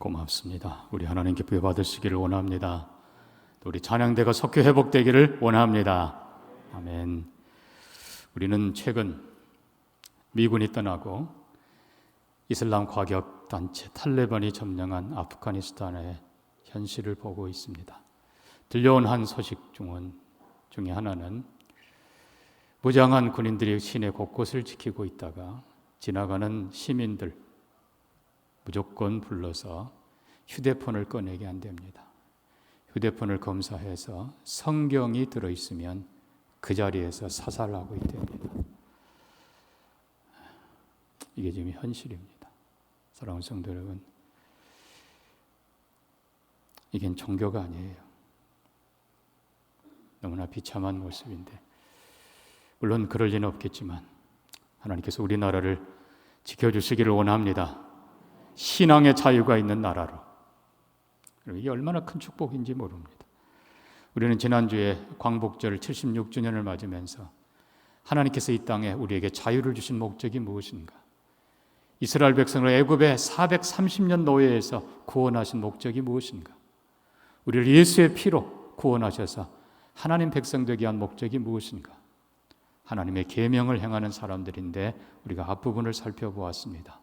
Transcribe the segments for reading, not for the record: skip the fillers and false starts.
고맙습니다. 우리 하나님께 부여 받으시기를 원합니다. 또 우리 찬양대가 속히 회복되기를 원합니다. 아멘. 우리는 최근 미군이 떠나고 이슬람 과격 단체 탈레반이 점령한 아프가니스탄의 현실을 보고 있습니다. 들려온 한 소식 중에 하나는 무장한 군인들이 시내 곳곳을 지키고 있다가 지나가는 시민들 무조건 불러서 휴대폰을 꺼내게 한답니다. 휴대폰을 검사해서 성경이 들어있으면 그 자리에서 사살하고 있답니다. 이게 지금 현실입니다. 사랑하는 성도 여러분, 이겐 종교가 아니에요. 너무나 비참한 모습인데, 물론 그럴 리는 없겠지만 하나님께서 우리나라를 지켜주시기를 원합니다. 신앙의 자유가 있는 나라로. 이게 얼마나 큰 축복인지 모릅니다. 우리는 지난주에 광복절 76주년을 맞으면서 하나님께서 이 땅에 우리에게 자유를 주신 목적이 무엇인가? 이스라엘 백성을 애굽의 430년 노예에서 구원하신 목적이 무엇인가? 우리를 예수의 피로 구원하셔서 하나님 백성 되게 한 목적이 무엇인가? 하나님의 계명을 행하는 사람들인데 우리가 앞부분을 살펴보았습니다.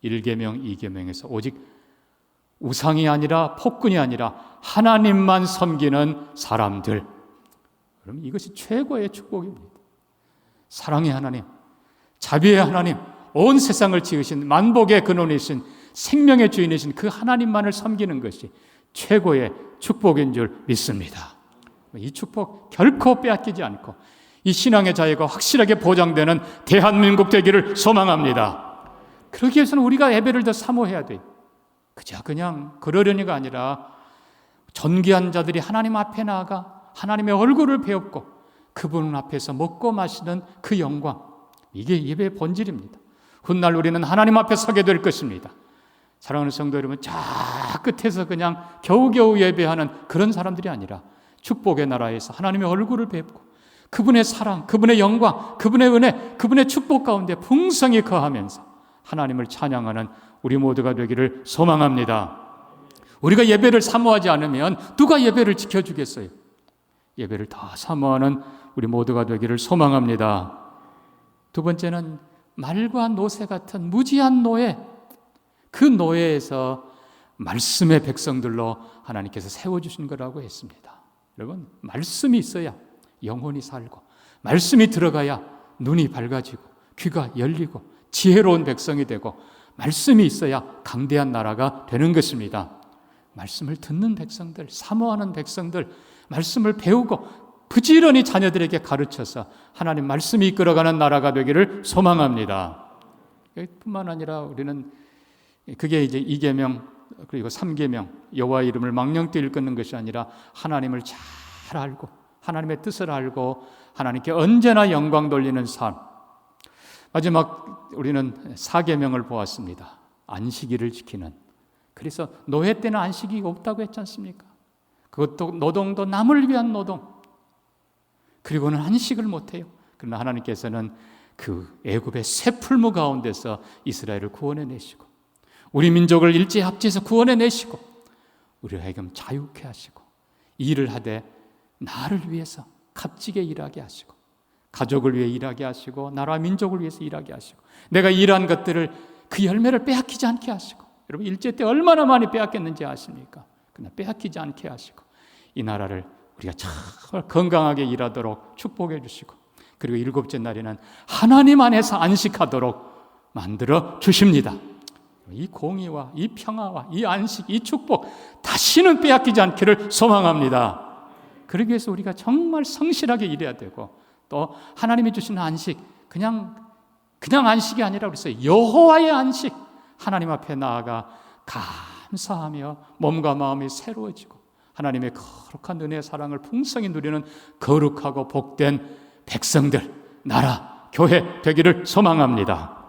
1계명, 2계명에서 오직 우상이 아니라 폭군이 아니라 하나님만 섬기는 사람들. 그럼 이것이 최고의 축복입니다. 사랑의 하나님, 자비의 하나님, 온 세상을 지으신 만복의 근원이신 생명의 주인이신 그 하나님만을 섬기는 것이 최고의 축복인 줄 믿습니다. 이 축복 결코 빼앗기지 않고 이 신앙의 자유가 확실하게 보장되는 대한민국 되기를 소망합니다. 그러기 위해서는 우리가 예배를 더 사모해야 돼요. 그냥 그러려니가 아니라 존귀한 자들이 하나님 앞에 나아가 하나님의 얼굴을 배웠고 그분 앞에서 먹고 마시는 그 영광, 이게 예배의 본질입니다. 훗날 우리는 하나님 앞에 서게 될 것입니다. 사랑하는 성도 여러분, 저 끝에서 그냥 겨우겨우 예배하는 그런 사람들이 아니라 축복의 나라에서 하나님의 얼굴을 뵙고 그분의 사랑, 그분의 영광, 그분의 은혜, 그분의 축복 가운데 풍성히 거하면서 하나님을 찬양하는 우리 모두가 되기를 소망합니다. 우리가 예배를 사모하지 않으면 누가 예배를 지켜주겠어요? 예배를 더 사모하는 우리 모두가 되기를 소망합니다. 두 번째는 말과 노새 같은 무지한 노예, 그 노예에서 말씀의 백성들로 하나님께서 세워주신 거라고 했습니다. 여러분, 말씀이 있어야 영혼이 살고 말씀이 들어가야 눈이 밝아지고 귀가 열리고 지혜로운 백성이 되고 말씀이 있어야 강대한 나라가 되는 것입니다. 말씀을 듣는 백성들, 사모하는 백성들, 말씀을 배우고 부지런히 자녀들에게 가르쳐서 하나님 말씀이 이끌어가는 나라가 되기를 소망합니다. 뿐만 아니라 우리는 그게 이제 2계명 그리고 3계명 여호와의 이름을 망령되이 일컫는 것이 아니라 하나님을 잘 알고 하나님의 뜻을 알고 하나님께 언제나 영광 돌리는 삶. 마지막 우리는 4계명을 보았습니다. 안식일을 지키는. 그래서 노예 때는 안식이 없다고 했지 않습니까? 그것도 노동도 남을 위한 노동. 그리고는 안식을 못해요. 그러나 하나님께서는 그 애굽의 새 풀무 가운데서 이스라엘을 구원해내시고 우리 민족을 일제합지에서 구원해내시고 우리를 하여금 자유케 하시고 일을 하되 나를 위해서 값지게 일하게 하시고 가족을 위해 일하게 하시고 나라 민족을 위해서 일하게 하시고 내가 일한 것들을 그 열매를 빼앗기지 않게 하시고 여러분 일제 때 얼마나 많이 빼앗겼는지 아십니까? 그러나 빼앗기지 않게 하시고 이 나라를 우리가 참 건강하게 일하도록 축복해 주시고 그리고 7째 날에는 하나님 안에서 안식하도록 만들어 주십니다. 이 공의와 이 평화와 이 안식, 이 축복 다시는 빼앗기지 않기를 소망합니다. 그러기 위해서 우리가 정말 성실하게 일해야 되고 또 하나님이 주시는 안식, 그냥 안식이 아니라 그랬어요. 여호와의 안식, 하나님 앞에 나아가 감사하며 몸과 마음이 새로워지고 하나님의 거룩한 은혜의 사랑을 풍성히 누리는 거룩하고 복된 백성들, 나라, 교회 되기를 소망합니다.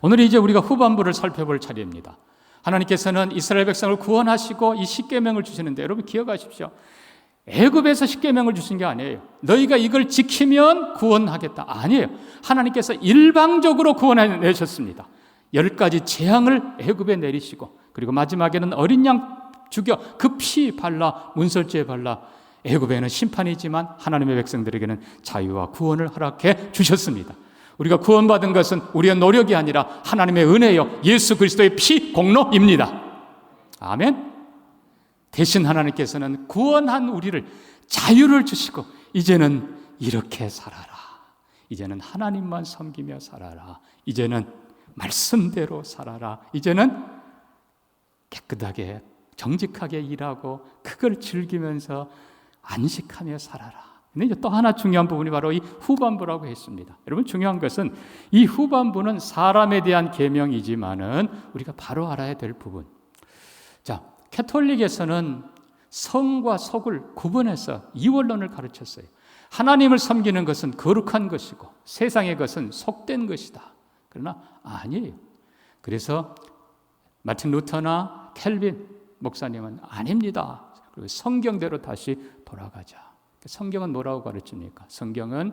오늘 이제 우리가 후반부를 살펴볼 차례입니다. 하나님께서는 이스라엘 백성을 구원하시고 이 10계명을 주시는데 여러분 기억하십시오. 애굽에서 10계명을 주신 게 아니에요. 너희가 이걸 지키면 구원하겠다. 아니에요. 하나님께서 일방적으로 구원해 내셨습니다. 10가지 재앙을 애굽에 내리시고 그리고 마지막에는 어린 양 죽여 그 피 발라 문설주에 발라 애굽에는 심판이지만 하나님의 백성들에게는 자유와 구원을 허락해 주셨습니다. 우리가 구원받은 것은 우리의 노력이 아니라 하나님의 은혜요 예수 그리스도의 피 공로입니다. 아멘. 대신 하나님께서는 구원한 우리를 자유를 주시고 이제는 이렇게 살아라. 이제는 하나님만 섬기며 살아라. 이제는 말씀대로 살아라. 이제는 깨끗하게 정직하게 일하고 그걸 즐기면서 안식하며 살아라. 근데 이제 또 하나 중요한 부분이 바로 이 후반부라고 했습니다. 여러분 중요한 것은 이 후반부는 사람에 대한 계명이지만은 우리가 바로 알아야 될 부분. 자, 캐톨릭에서는 성과 속을 구분해서 이원론을 가르쳤어요. 하나님을 섬기는 것은 거룩한 것이고 세상의 것은 속된 것이다. 그러나 아니에요. 그래서 마틴 루터나 켈빈 목사님은 아닙니다. 그리고 성경대로 다시 돌아가자. 성경은 뭐라고 가르칩니까? 성경은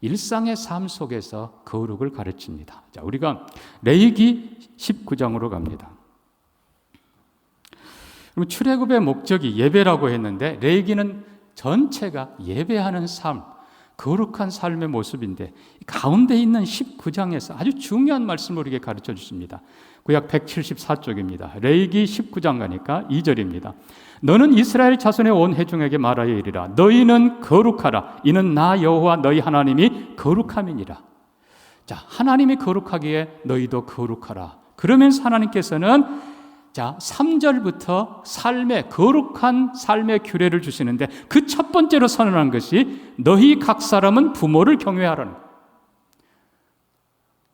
일상의 삶 속에서 거룩을 가르칩니다. 자, 우리가 레위기 19장으로 갑니다. 그럼 출애굽의 목적이 예배라고 했는데 레위기는 전체가 예배하는 삶, 거룩한 삶의 모습인데 가운데 있는 19장에서 아주 중요한 말씀을 우리에게 가르쳐 주십니다. 구약 174쪽입니다. 레위기 19장 가니까 2절입니다. 너는 이스라엘 자손의 온 회중에게 말하여 이르라. 너희는 거룩하라. 이는 나 여호와 너희 하나님이 거룩함이니라. 자, 하나님이 거룩하기에 너희도 거룩하라. 그러면서 하나님께서는 자, 3절부터 삶의 거룩한 삶의 규례를 주시는데 그 첫 번째로 선언한 것이 너희 각 사람은 부모를 경외하라는 거예요.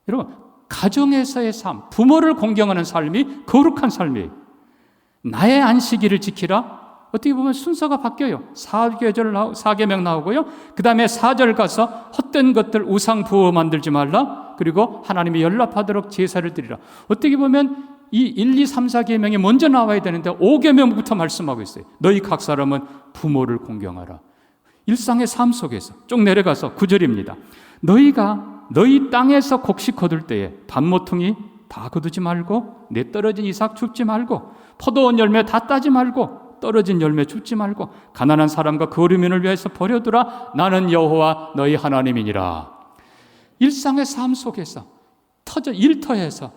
여러분, 가정에서의 삶, 부모를 공경하는 삶이 거룩한 삶이에요. 나의 안식일을 지키라. 어떻게 보면 순서가 바뀌어요. 4계명 나오고요. 그 다음에 4절 가서 헛된 것들 우상 부어 만들지 말라. 그리고 하나님이 연락하도록 제사를 드리라. 어떻게 보면 이 1, 2, 3, 4계명이 먼저 나와야 되는데 5계명부터 말씀하고 있어요. 너희 각 사람은 부모를 공경하라. 일상의 삶 속에서 쭉 내려가서 9절입니다. 너희가 너희 땅에서 곡식 거둘 때에 밭모퉁이 다 거두지 말고 내 떨어진 이삭 줍지 말고 포도원 열매 다 따지 말고 떨어진 열매 줍지 말고 가난한 사람과 그 어려움을 위해서 버려두라. 나는 여호와 너희 하나님이니라. 일상의 삶 속에서 일터에서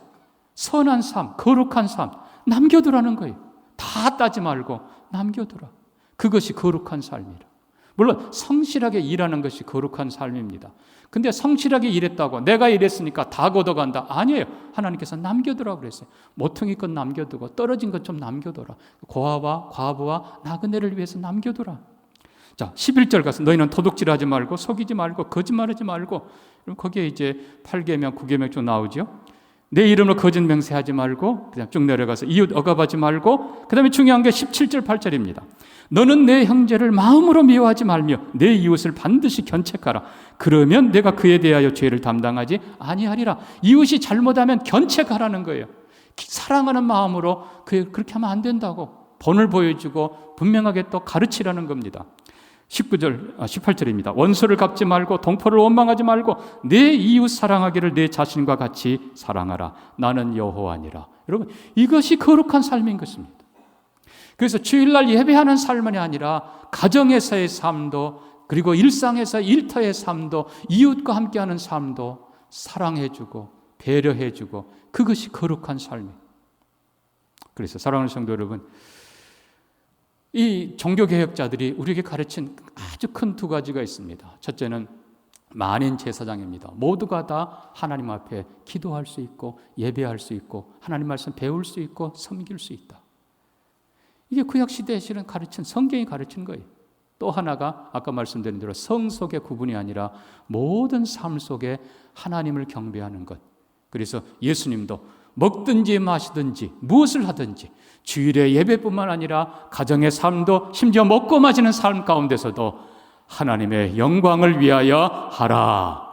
선한 삶, 거룩한 삶 남겨두라는 거예요. 다 따지 말고 남겨두라. 그것이 거룩한 삶이라. 물론 성실하게 일하는 것이 거룩한 삶입니다. 근데 성실하게 일했다고 내가 일했으니까 다 걷어간다. 아니에요. 하나님께서 남겨두라고 그랬어요. 모퉁이 것 남겨두고 떨어진 것 좀 남겨둬라. 고아와 과부와 나그네를 위해서 남겨두라. 자, 11절 가서 너희는 도둑질하지 말고 속이지 말고 거짓말하지 말고. 그럼 거기에 이제 8계명, 9계명 좀 나오죠. 내 이름으로 거짓 맹세하지 말고 그냥 쭉 내려가서 이웃 억압하지 말고 그 다음에 중요한 게 17절 8절입니다. 너는 내 형제를 마음으로 미워하지 말며 내 이웃을 반드시 견책하라. 그러면 내가 그에 대하여 죄를 담당하지 아니하리라. 이웃이 잘못하면 견책하라는 거예요. 사랑하는 마음으로 그렇게 하면 안 된다고 본을 보여주고 분명하게 또 가르치라는 겁니다. 18절입니다. 원수를 갚지 말고 동포를 원망하지 말고 내 이웃 사랑하기를 내 자신과 같이 사랑하라. 나는 여호와니라. 여러분, 이것이 거룩한 삶인 것입니다. 그래서 주일날 예배하는 삶이 아니라 가정에서의 삶도 그리고 일상에서 일터의 삶도 이웃과 함께하는 삶도 사랑해주고 배려해주고 그것이 거룩한 삶이에요. 그래서 사랑하는 성도 여러분, 이 종교개혁자들이 우리에게 가르친 아주 큰 두 가지가 있습니다. 첫째는 만인 제사장입니다. 모두가 다 하나님 앞에 기도할 수 있고 예배할 수 있고 하나님 말씀 배울 수 있고 섬길 수 있다. 이게 구약시대에 실은 가르친 성경이 가르친 거예요. 또 하나가 아까 말씀드린 대로 성 속의 구분이 아니라 모든 삶 속에 하나님을 경배하는 것. 그래서 예수님도 먹든지 마시든지 무엇을 하든지 주일의 예배뿐만 아니라 가정의 삶도 심지어 먹고 마시는 삶 가운데서도 하나님의 영광을 위하여 하라.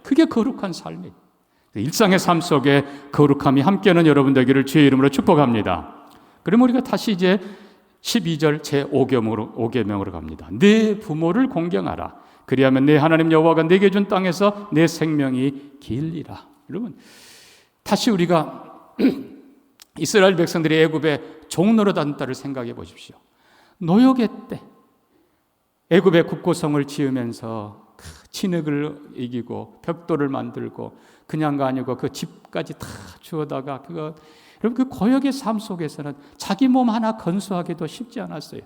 그게 거룩한 삶이에요. 일상의 삶 속에 거룩함이 함께하는 여러분 되기를 주의 이름으로 축복합니다. 그러면 우리가 다시 이제 12절 제5계명으로 갑니다. 내 부모를 공경하라. 그리하면 내 하나님 여호와가 내게 준 땅에서 내 생명이 길리라. 여러분, 다시 우리가 이스라엘 백성들이 애굽에 종노릇 한 때를 생각해 보십시오. 노역의 때 애굽의 국고성을 지으면서 진흙을 이기고 벽돌을 만들고 그냥가 아니고 그 집까지 다 주워다가 여러분 그 고역의 삶 속에서는 자기 몸 하나 건수하기도 쉽지 않았어요.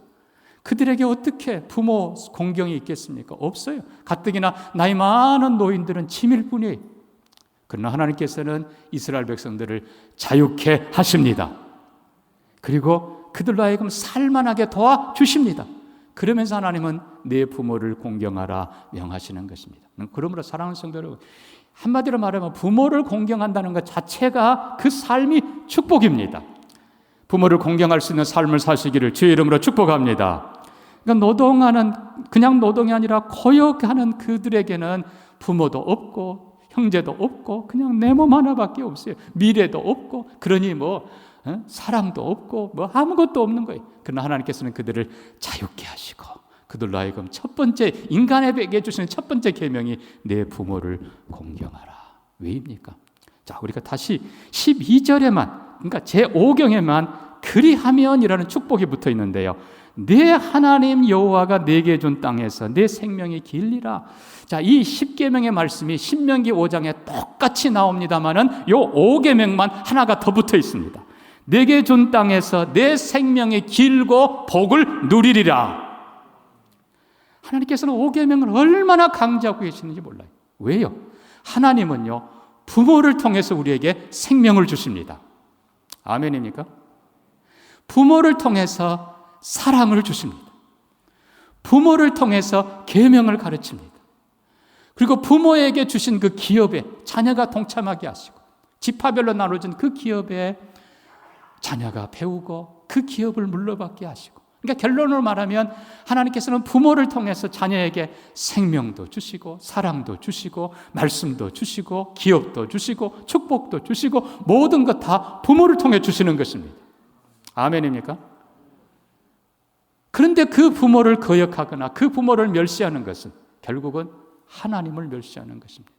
그들에게 어떻게 부모 공경이 있겠습니까? 없어요. 가뜩이나 나이 많은 노인들은 짐일 뿐이에요. 그러나 하나님께서는 이스라엘 백성들을 자유케 하십니다. 그리고 그들로 하여금 살만하게 도와주십니다. 그러면서 하나님은 내 부모를 공경하라 명하시는 것입니다. 그러므로 사랑하는 성도 여러분, 한마디로 말하면 부모를 공경한다는 것 자체가 그 삶이 축복입니다. 부모를 공경할 수 있는 삶을 사시기를 주의 이름으로 축복합니다. 그러니까 노동하는, 그냥 노동이 아니라 고역하는 그들에게는 부모도 없고 형제도 없고 그냥 내 몸 하나밖에 없어요. 미래도 없고 그러니 사랑도 없고 아무것도 없는 거예요. 그러나 하나님께서는 그들을 자유케 하시고 그들로 하여금 첫 번째 인간에게 주시는 첫 번째 계명이 내 부모를 공경하라. 왜입니까? 자, 우리가 다시 12절에만, 그러니까 제5경에만 그리하면이라는 축복이 붙어 있는데요. 내 하나님 여호와가 내게 준 땅에서 내 생명이 길리라. 자, 이 10계명의 말씀이 신명기 5장에 똑같이 나옵니다만은 요 5계명만 하나가 더 붙어 있습니다. 내게 준 땅에서 내 생명이 길고 복을 누리리라. 하나님께서는 5계명을 얼마나 강조하고 계시는지 몰라요. 왜요? 하나님은요, 부모를 통해서 우리에게 생명을 주십니다. 아멘입니까? 부모를 통해서 사랑을 주십니다. 부모를 통해서 계명을 가르칩니다. 그리고 부모에게 주신 그 기업에 자녀가 동참하게 하시고 지파별로 나눠진 그 기업에 자녀가 배우고 그 기업을 물려받게 하시고, 그러니까 결론으로 말하면 하나님께서는 부모를 통해서 자녀에게 생명도 주시고 사랑도 주시고 말씀도 주시고 기업도 주시고 축복도 주시고 모든 것 다 부모를 통해 주시는 것입니다. 아멘입니까? 그런데 그 부모를 거역하거나 그 부모를 멸시하는 것은 결국은 하나님을 멸시하는 것입니다.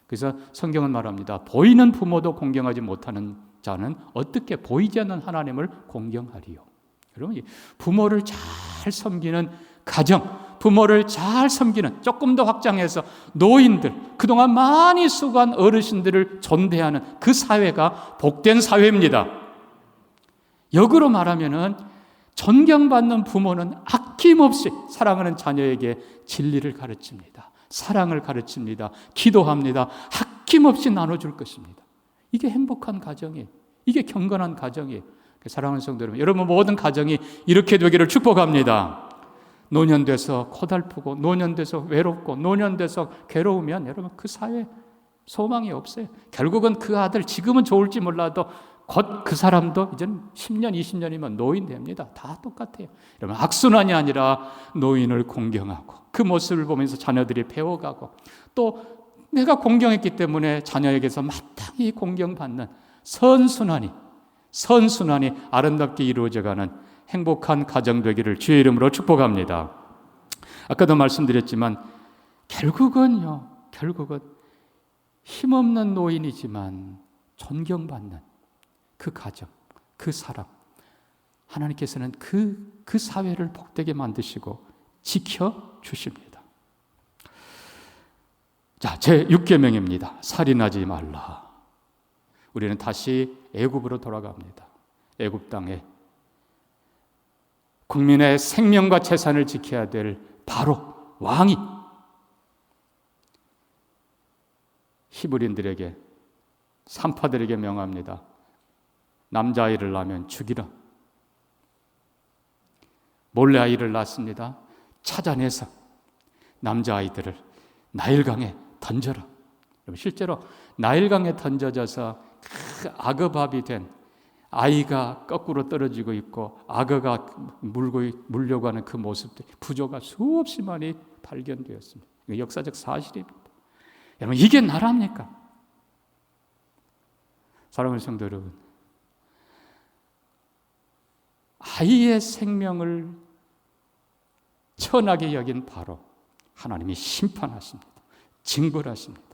그래서 성경은 말합니다. 보이는 부모도 공경하지 못하는 자는 어떻게 보이지 않는 하나님을 공경하리요. 여러분, 부모를 잘 섬기는 가정, 부모를 잘 섬기는, 조금 더 확장해서 노인들, 그동안 많이 수고한 어르신들을 존대하는 그 사회가 복된 사회입니다. 역으로 말하면은 존경받는 부모는 아낌없이 사랑하는 자녀에게 진리를 가르칩니다. 사랑을 가르칩니다. 기도합니다. 아낌없이 나눠줄 것입니다. 이게 행복한 가정이에요. 이게 경건한 가정이에요. 사랑하는 성도 여러분 모든 가정이 이렇게 되기를 축복합니다. 노년돼서 고달프고 노년돼서 외롭고 노년돼서 괴로우면 여러분 그 사회 소망이 없어요. 결국은 그 아들 지금은 좋을지 몰라도 곧 그 사람도 이제는 10년 20년이면 노인 됩니다. 다 똑같아요. 여러분 악순환이 아니라 노인을 공경하고 그 모습을 보면서 자녀들이 배워가고 또 내가 공경했기 때문에 자녀에게서 마땅히 공경받는 선순환이 아름답게 이루어져가는 행복한 가정 되기를 주의 이름으로 축복합니다. 아까도 말씀드렸지만 결국은 힘없는 노인이지만 존경받는 그 가정, 그 사람, 하나님께서는 그 사회를 복되게 만드시고 지켜주십니다. 자, 제6계명입니다. 살인하지 말라. 우리는 다시 애굽으로 돌아갑니다. 애굽 땅에 국민의 생명과 재산을 지켜야 될 바로 왕이 히브리인들에게, 산파들에게 명합니다. 남자아이를 낳으면 죽이라. 몰래 아이를 낳습니다. 찾아내서 남자아이들을 나일강에 던져라. 실제로 나일강에 던져져서 그 악어밥이 된 아이가 거꾸로 떨어지고 있고 악어가 물려고 하는 그 모습들, 부조가 수없이 많이 발견되었습니다. 역사적 사실입니다. 여러분 이게 나라입니까? 사랑하는 성도 여러분, 아이의 생명을 천하게 여긴 바로 하나님이 심판하십니다. 징벌하십니다.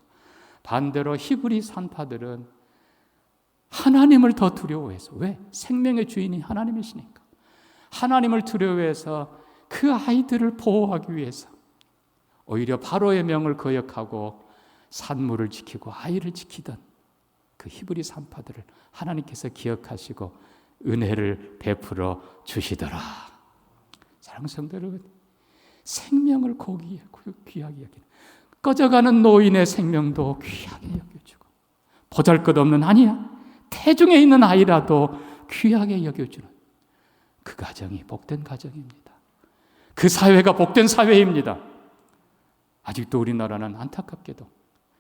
반대로 히브리 산파들은 하나님을 더 두려워해서. 왜? 생명의 주인이 하나님이시니까. 하나님을 두려워해서 그 아이들을 보호하기 위해서 오히려 바로의 명을 거역하고 산물을 지키고 아이를 지키던 그 히브리 산파들을 하나님께서 기억하시고 은혜를 베풀어 주시더라. 사랑하는 성도 여러분, 생명을 귀하게 여기는, 꺼져가는 노인의 생명도 귀하게 여겨주고, 보잘것없는, 아니야, 태중에 있는 아이라도 귀하게 여겨주는 그 가정이 복된 가정입니다. 그 사회가 복된 사회입니다. 아직도 우리나라는 안타깝게도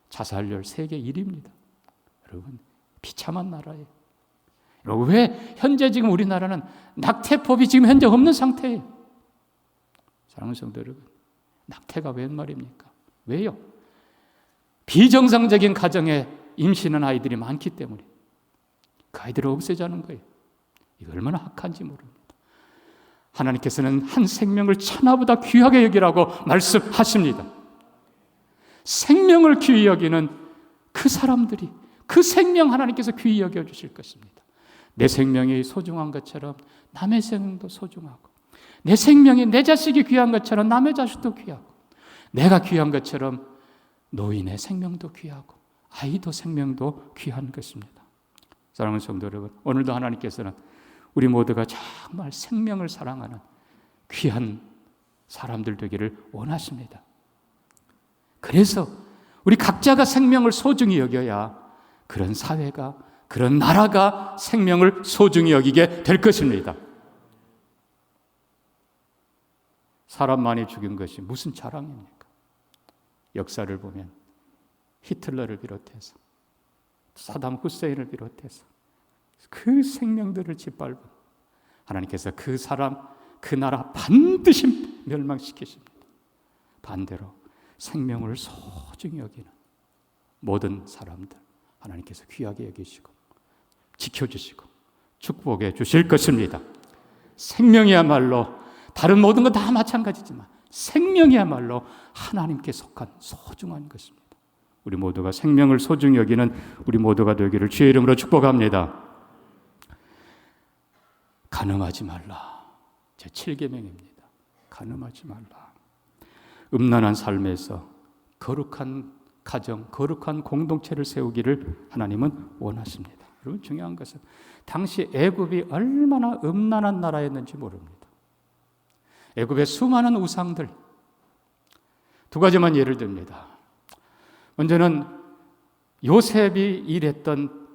자살률 세계 1위입니다. 여러분, 비참한 나라예요. 여러분, 왜 현재 지금 우리나라는 낙태법이 지금 현재 없는 상태예요? 사랑하는 성도 여러분, 낙태가 웬 말입니까? 왜요? 비정상적인 가정에 임신한 아이들이 많기 때문에 그 아이들을 없애자는 거예요. 이거 얼마나 악한지 모릅니다. 하나님께서는 한 생명을 천하보다 귀하게 여기라고 말씀하십니다. 생명을 귀히 여기는 그 사람들이 그 생명 하나님께서 귀히 여겨주실 것입니다. 내 생명이 소중한 것처럼 남의 생명도 소중하고, 내 생명이 내 자식이 귀한 것처럼 남의 자식도 귀하고, 내가 귀한 것처럼 노인의 생명도 귀하고 아이도 생명도 귀한 것입니다. 사랑하는 성도 여러분, 오늘도 하나님께서는 우리 모두가 정말 생명을 사랑하는 귀한 사람들 되기를 원하십니다. 그래서 우리 각자가 생명을 소중히 여겨야 그런 사회가, 그런 나라가 생명을 소중히 여기게 될 것입니다. 사람 많이 죽인 것이 무슨 자랑입니까? 역사를 보면 히틀러를 비롯해서 사담 후세인을 비롯해서 그 생명들을 짓밟은 하나님께서 그 사람, 그 나라 반드시 멸망시키십니다. 반대로 생명을 소중히 여기는 모든 사람들 하나님께서 귀하게 여기시고 지켜주시고 축복해 주실 것입니다. 생명이야말로 다른 모든 건 다 마찬가지지만 생명이야말로 하나님께 속한 소중한 것입니다. 우리 모두가 생명을 소중히 여기는 우리 모두가 되기를 주의 이름으로 축복합니다. 간음하지 말라. 제 7계명입니다. 간음하지 말라. 음란한 삶에서 거룩한 가정, 거룩한 공동체를 세우기를 하나님은 원하십니다. 여러분, 중요한 것은 당시 애굽이 얼마나 음란한 나라였는지 모릅니다. 애굽의 수많은 우상들, 두 가지만 예를 듭니다. 먼저는 요셉이 일했던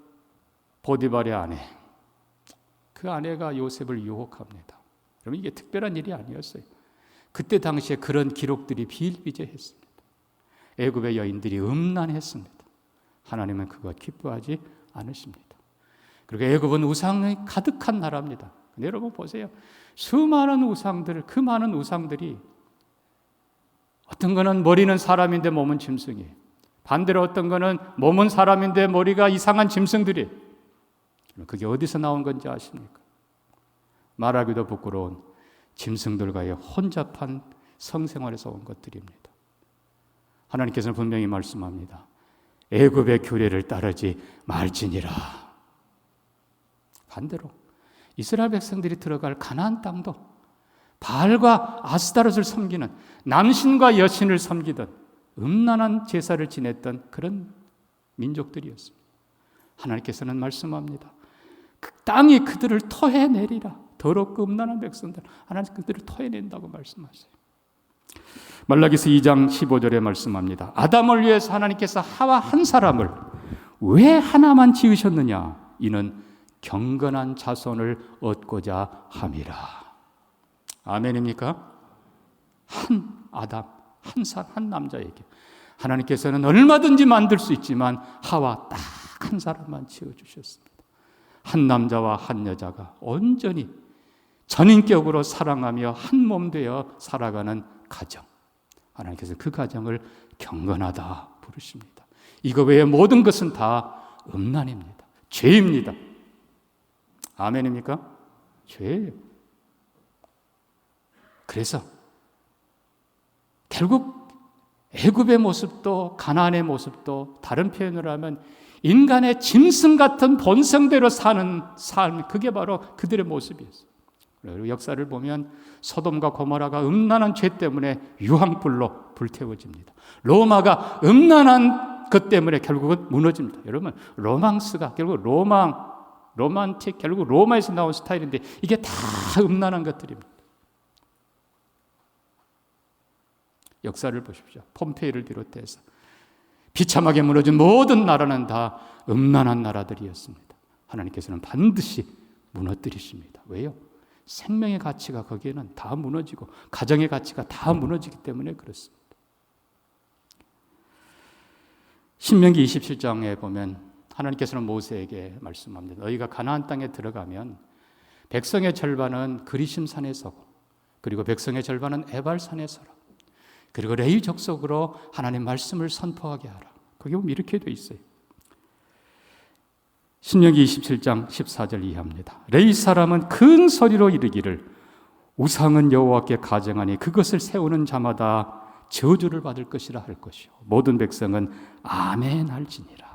보디발의 아내, 그 아내가 요셉을 유혹합니다. 그러면 이게 특별한 일이 아니었어요. 그때 당시에 그런 기록들이 비일비재했습니다. 애굽의 여인들이 음란했습니다. 하나님은 그거 기뻐하지 않으십니다. 그리고 애굽은 우상이 가득한 나라입니다. 근데 여러분 보세요. 수많은 우상들, 그 많은 우상들이 어떤 거는 머리는 사람인데 몸은 짐승이에요. 반대로 어떤 거는 몸은 사람인데 머리가 이상한 짐승들이에요. 그게 어디서 나온 건지 아십니까? 말하기도 부끄러운 짐승들과의 혼잡한 성생활에서 온 것들입니다. 하나님께서는 분명히 말씀합니다. 애굽의 규례를 따르지 말지니라. 반대로 이스라엘 백성들이 들어갈 가나안 땅도 바알과 아스타롯을 섬기는, 남신과 여신을 섬기던 음란한 제사를 지냈던 그런 민족들이었습니다. 하나님께서는 말씀합니다. 그 땅이 그들을 토해내리라. 더럽고 음란한 백성들, 하나님 그들을 토해낸다고 말씀하세요. 말라기서 2장 15절에 말씀합니다. 아담을 위해서 하나님께서 하와 한 사람을 왜 하나만 지으셨느냐? 이는 경건한 자손을 얻고자 함이라. 아멘입니까? 한 아담, 한 남자에게 하나님께서는 얼마든지 만들 수 있지만 하와 딱 한 사람만 지어주셨습니다. 한 남자와 한 여자가 온전히 전인격으로 사랑하며 한 몸 되어 살아가는 가정. 하나님께서 그 가정을 경건하다 부르십니다. 이거 외에 모든 것은 다 음란입니다. 죄입니다. 아멘입니까? 죄예요. 그래서 결국 애굽의 모습도 가나안의 모습도 다른 표현을 하면 인간의 짐승 같은 본성대로 사는 삶, 그게 바로 그들의 모습이었어요. 그리고 역사를 보면 소돔과 고모라가 음란한 죄 때문에 유황불로 불태워집니다. 로마가 음란한 것 때문에 결국은 무너집니다. 여러분, 로망스가 결국 로man틱, 결국 로마에서 나온 스타일인데 이게 다 음란한 것들입니다. 역사를 보십시오. 폼페이를 비롯해서 비참하게 무너진 모든 나라는 다 음란한 나라들이었습니다. 하나님께서는 반드시 무너뜨리십니다. 왜요? 생명의 가치가 거기에는 다 무너지고 가정의 가치가 다 무너지기 때문에 그렇습니다. 신명기 27장에 보면 하나님께서는 모세에게 말씀합니다. 너희가 가나안 땅에 들어가면 백성의 절반은 그리심산에 서고 그리고 백성의 절반은 에발산에 서라. 그리고 레위 족속으로 하나님 말씀을 선포하게 하라. 거기 보면 이렇게 돼 있어요. 신명기 27장 14절 이하입니다. 레위 사람은 큰 소리로 이르기를 우상은 여호와께 가정하니 그것을 세우는 자마다 저주를 받을 것이라 할 것이요 모든 백성은 아멘 할지니라.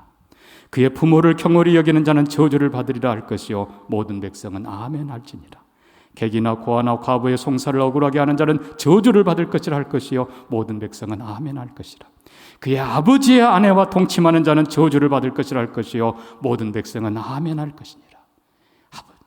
그의 부모를 경홀히 여기는 자는 저주를 받으리라 할 것이요 모든 백성은 아멘 할지니라. 객이나 고아나 과부의 송사를 억울하게 하는 자는 저주를 받을 것이라 할 것이요 모든 백성은 아멘 할 것이라. 그의 아버지의 아내와 동침하는 자는 저주를 받을 것이라 할 것이요 모든 백성은 아멘 할 것이니라.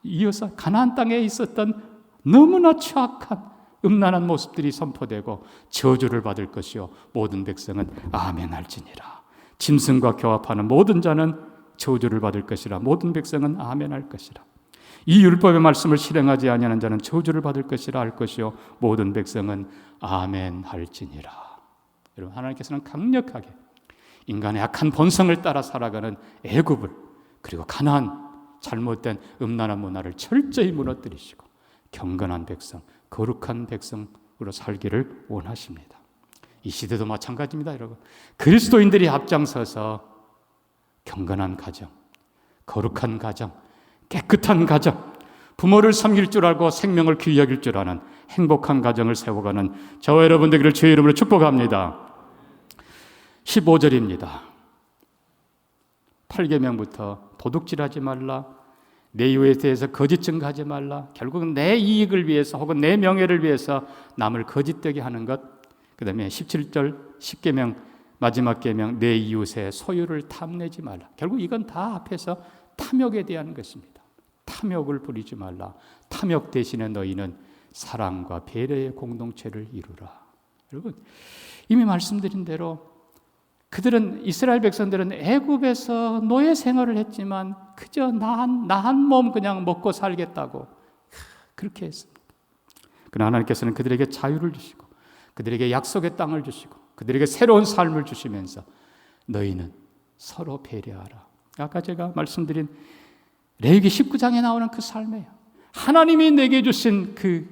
이어서 가나안 땅에 있었던 너무나 추악한 음란한 모습들이 선포되고 저주를 받을 것이요 모든 백성은 아멘 할지니라. 짐승과 교합하는 모든 자는 저주를 받을 것이라. 모든 백성은 아멘 할 것이라. 이 율법의 말씀을 실행하지 아니하는 자는 저주를 받을 것이라 할 것이요 모든 백성은 아멘 할지니라. 여러분, 하나님께서는 강력하게 인간의 악한 본성을 따라 살아가는 애굽을 그리고 가나안 잘못된 음란한 문화를 철저히 무너뜨리시고 경건한 백성, 거룩한 백성으로 살기를 원하십니다. 이 시대도 마찬가지입니다, 여러분. 그리스도인들이 앞장서서 경건한 가정, 거룩한 가정, 깨끗한 가정, 부모를 섬길 줄 알고 생명을 귀히 여길 줄 아는 행복한 가정을 세워가는 저와 여러분 되기를 주의 이름으로 축복합니다. 15절입니다. 8계명부터 도둑질하지 말라, 내 이웃에 대해서 거짓 증거하지 말라, 결국은 내 이익을 위해서 혹은 내 명예를 위해서 남을 거짓되게 하는 것, 그 다음에 17절 10계명 마지막 계명 내 이웃의 소유를 탐내지 말라. 결국 이건 다 앞에서 탐욕에 대한 것입니다. 탐욕을 부리지 말라. 탐욕 대신에 너희는 사랑과 배려의 공동체를 이루라. 여러분, 이미 말씀드린 대로 그들은, 이스라엘 백성들은 애굽에서 노예 생활을 했지만 그저 나 한 몸 그냥 먹고 살겠다고 그렇게 했습니다. 그러나 하나님께서는 그들에게 자유를 주시고 그들에게 약속의 땅을 주시고 그들에게 새로운 삶을 주시면서 너희는 서로 배려하라. 아까 제가 말씀드린 레위기 19장에 나오는 그 삶이에요. 하나님이 내게 주신 그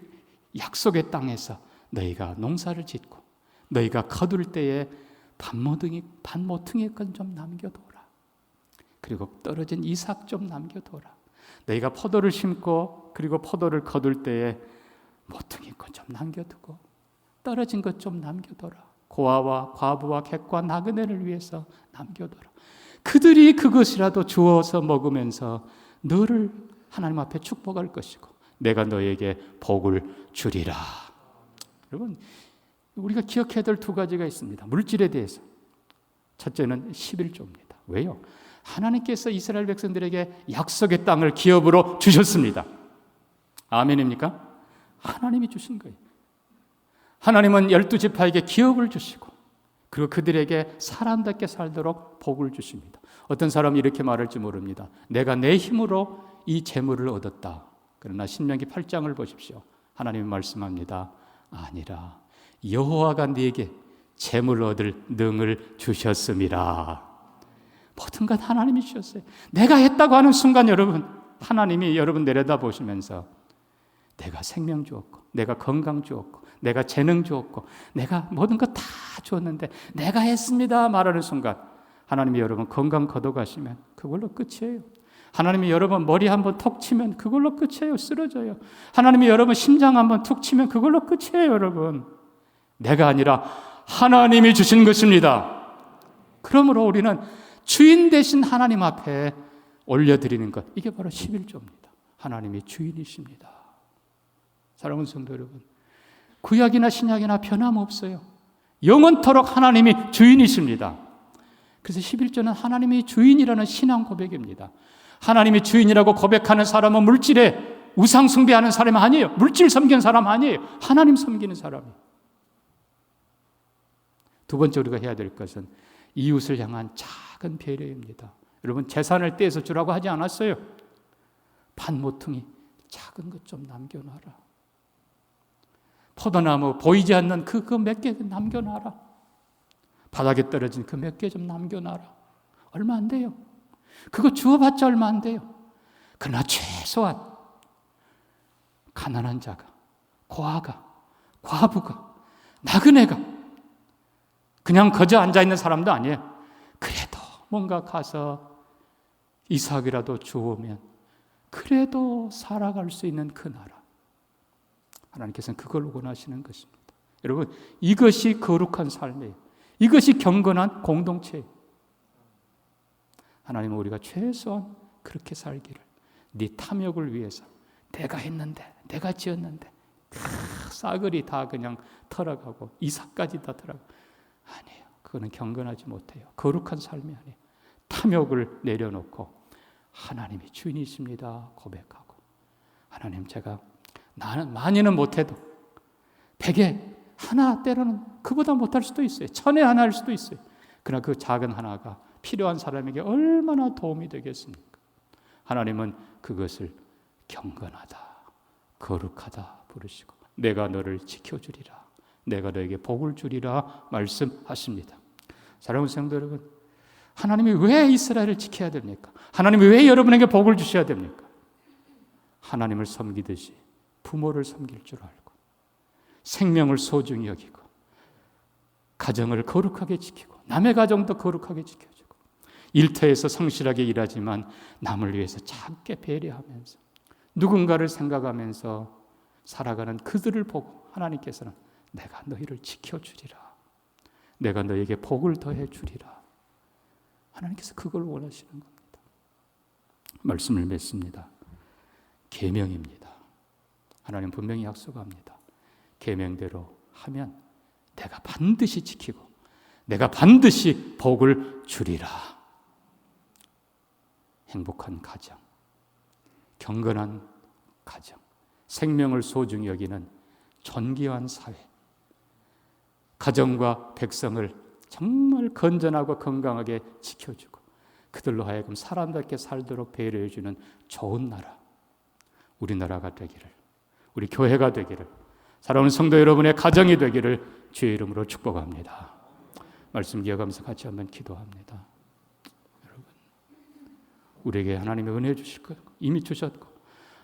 약속의 땅에서 너희가 농사를 짓고 너희가 거둘 때에 반모퉁이 건 좀 남겨둬라. 그리고 떨어진 이삭 좀 남겨둬라. 너희가 포도를 심고 그리고 포도를 거둘 때에 모퉁이 건 좀 남겨두고 떨어진 것 좀 남겨둬라. 고아와 과부와 객과 나그네를 위해서 남겨둬라. 그들이 그것이라도 주어서 먹으면서 너를 하나님 앞에 축복할 것이고 내가 너에게 복을 주리라. 여러분, 우리가 기억해야 될 두 가지가 있습니다. 물질에 대해서. 첫째는 11조입니다. 왜요? 하나님께서 이스라엘 백성들에게 약속의 땅을 기업으로 주셨습니다. 아멘입니까? 하나님이 주신 거예요. 하나님은 12지파에게 기업을 주시고 그리고 그들에게 사람답게 살도록 복을 주십니다. 어떤 사람이 이렇게 말할지 모릅니다. 내가 내 힘으로 이 재물을 얻었다. 그러나 신명기 8장을 보십시오. 하나님이 말씀합니다. 아니라 여호와가 네게 재물 얻을 능을 주셨음이라. 모든 것 하나님이 주셨어요. 내가 했다고 하는 순간 여러분, 하나님이 여러분 내려다보시면서 내가 생명 주었고 내가 건강 주었고 내가 재능 주었고 내가 모든 것 다 주었는데 내가 했습니다 말하는 순간 하나님이 여러분 건강 걷어가시면 그걸로 끝이에요. 하나님이 여러분 머리 한번 톡 치면 그걸로 끝이에요. 쓰러져요. 하나님이 여러분 심장 한번 툭 치면 그걸로 끝이에요. 여러분, 내가 아니라 하나님이 주신 것입니다. 그러므로 우리는 주인 되신 하나님 앞에 올려드리는 것, 이게 바로 11조입니다. 하나님이 주인이십니다. 사랑하는 성도 여러분, 구약이나 신약이나 변함없어요. 영원토록 하나님이 주인이십니다. 그래서 11조는 하나님이 주인이라는 신앙 고백입니다. 하나님이 주인이라고 고백하는 사람은 물질에 우상 숭배하는 사람이 아니에요. 물질 섬기는 사람 아니에요. 하나님 섬기는 사람이에요. 두 번째 우리가 해야 될 것은 이웃을 향한 작은 배려입니다. 여러분, 재산을 떼서 주라고 하지 않았어요. 반 모퉁이 작은 것 좀 남겨놔라. 포도나무 보이지 않는 그 몇 개 남겨놔라. 바닥에 떨어진 그 몇 개 좀 남겨놔라. 얼마 안 돼요. 그거 주어봤자 얼마 안 돼요. 그러나 최소한 가난한 자가, 고아가, 과부가, 나그네가, 그냥 거저 앉아있는 사람도 아니에요. 그래도 뭔가 가서 이삭이라도 주오면 그래도 살아갈 수 있는 그 나라. 하나님께서는 그걸 원하시는 것입니다. 여러분, 이것이 거룩한 삶이에요. 이것이 경건한 공동체예요. 하나님은 우리가 최소한 그렇게 살기를, 네 탐욕을 위해서 내가 했는데, 내가 지었는데 싸그리 다 그냥 털어가고 이삭까지 다 털어가고, 아니에요. 그거는 경건하지 못해요. 거룩한 삶이 아니에요. 탐욕을 내려놓고 하나님이 주인이십니다 고백하고, 하나님, 제가 나는 많이는 못해도 100에 하나, 때로는 그보다 못할 수도 있어요. 1000에 하나일 수도 있어요. 그러나 그 작은 하나가 필요한 사람에게 얼마나 도움이 되겠습니까? 하나님은 그것을 경건하다, 거룩하다 부르시고, 내가 너를 지켜주리라, 내가 너에게 복을 주리라 말씀하십니다. 사랑하는 성도 여러분, 하나님이 왜 이스라엘을 지켜야 됩니까? 하나님이 왜 여러분에게 복을 주셔야 됩니까? 하나님을 섬기듯이 부모를 섬길 줄 알고, 생명을 소중히 여기고, 가정을 거룩하게 지키고, 남의 가정도 거룩하게 지켜주고, 일터에서 성실하게 일하지만 남을 위해서 작게 배려하면서 누군가를 생각하면서 살아가는 그들을 보고 하나님께서는 내가 너희를 지켜주리라, 내가 너에게 복을 더해 주리라. 하나님께서 그걸 원하시는 겁니다. 말씀을 맺습니다. 계명입니다. 하나님 분명히 약속합니다. 계명대로 하면 내가 반드시 지키고 내가 반드시 복을 주리라. 행복한 가정, 경건한 가정, 생명을 소중히 여기는 존귀한 사회, 가정과 백성을 정말 건전하고 건강하게 지켜주고 그들로 하여금 사람답게 살도록 배려해주는 좋은 나라, 우리나라가 되기를, 우리 교회가 되기를, 사랑하는 성도 여러분의 가정이 되기를 주의 이름으로 축복합니다. 말씀 기억하면서 같이 한번 기도합니다. 여러분, 우리에게 하나님의 은혜 주실 것 이미 주셨고,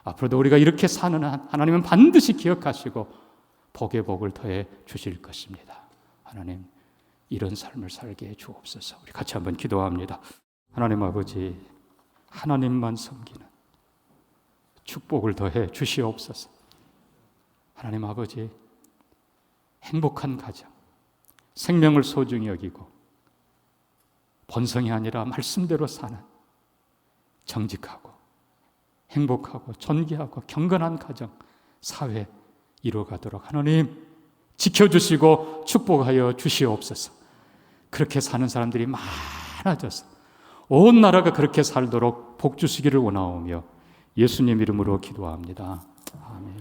앞으로도 우리가 이렇게 사는 한 하나님은 반드시 기억하시고 복의 복을 더해 주실 것입니다. 하나님, 이런 삶을 살게 해 주옵소서. 우리 같이 한번 기도합니다. 하나님 아버지, 하나님만 섬기는 축복을 더해 주시옵소서. 하나님 아버지, 행복한 가정, 생명을 소중히 여기고 본성이 아니라 말씀대로 사는 정직하고 행복하고 존귀하고 경건한 가정, 사회 이루어가도록 하나님 지켜주시고 축복하여 주시옵소서. 그렇게 사는 사람들이 많아져서 온 나라가 그렇게 살도록 복 주시기를 원하오며 예수님 이름으로 기도합니다. 아멘.